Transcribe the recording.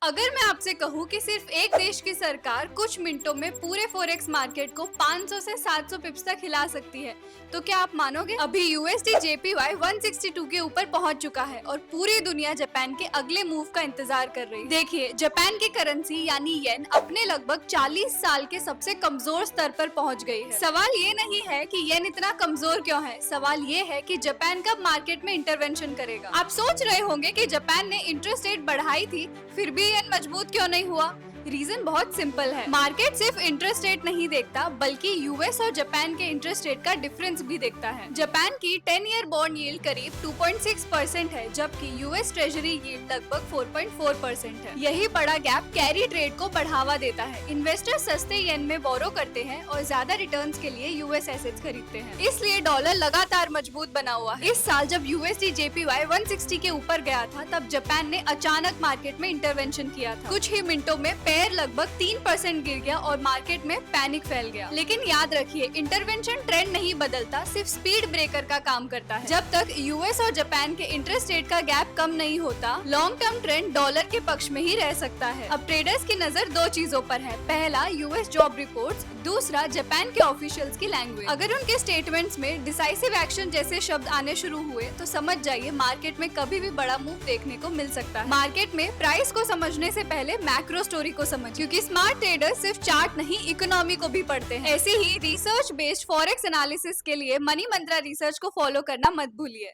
अगर मैं आपसे कहूँ कि सिर्फ एक देश की सरकार कुछ मिनटों में पूरे फॉरेक्स मार्केट को 500 से 700 पिप्स तक हिला सकती है, तो क्या आप मानोगे? अभी यूएसडी जेपीवाई 162 के ऊपर पहुंच चुका है और पूरी दुनिया जापान के अगले मूव का इंतजार कर रही है। देखिए, जापान की करेंसी यानी येन अपने लगभग 40 साल के सबसे कमजोर स्तर पर पहुंच गई है। सवाल ये नहीं है कि येन इतना कमजोर क्यों है, सवाल ये है कि जापान कब मार्केट में इंटरवेंशन करेगा। आप सोच रहे होंगे कि जापान ने इंटरेस्ट रेट बढ़ाई थी, फिर भी येन मजबूत क्यों नहीं हुआ? रीजन बहुत सिंपल है। मार्केट सिर्फ इंटरेस्ट रेट नहीं देखता, बल्कि यूएस और जापान के इंटरेस्ट रेट का डिफरेंस भी देखता है। जापान की 10 ईयर बॉन्ड यील्ड करीब 2.6% है, जबकि यूएस ट्रेजरी यील्ड लगभग 4.4% है। यही बड़ा गैप कैरी ट्रेड को बढ़ावा देता है। इन्वेस्टर सस्ते येन में बोरो करते हैं और ज्यादा रिटर्न्स के लिए यूएस एसेट्स खरीदते हैं, इसलिए डॉलर लगातार मजबूत बना हुआ है। इस साल जब यूएसडी जेपीवाई 160 के ऊपर गया था, तब जापान ने अचानक मार्केट में इंटरवेंशन किया था। कुछ ही मिनटों में पेयर लगभग 3% गिर गया और मार्केट में पैनिक फैल गया। लेकिन याद रखिए, इंटरवेंशन ट्रेंड नहीं बदलता, सिर्फ स्पीड ब्रेकर का काम करता है। जब तक यूएस और जापान के इंटरेस्ट रेट का गैप कम नहीं होता, लॉन्ग टर्म ट्रेंड डॉलर के पक्ष में ही रह सकता है। अब ट्रेडर्स की नजर दो चीजों पर है, पहला यूएस जॉब रिपोर्ट्स, दूसरा जापान के ऑफिशियल्स की लैंग्वेज। अगर उनके स्टेटमेंट्स में डिसाइसिव एक्शन जैसे शब्द आने शुरू हुए, तो समझ जाइए मार्केट में कभी भी बड़ा मूव देखने को मिल सकता है। मार्केट में प्राइस को समझने से पहले मैक्रो स्टोरी को समझ, क्योंकि स्मार्ट ट्रेडर्स सिर्फ चार्ट नहीं, इकोनॉमी को भी पढ़ते हैं। ऐसे ही रिसर्च बेस्ड फॉरेक्स एनालिसिस के लिए मनी मंत्रा रिसर्च को फॉलो करना मत भूलिए।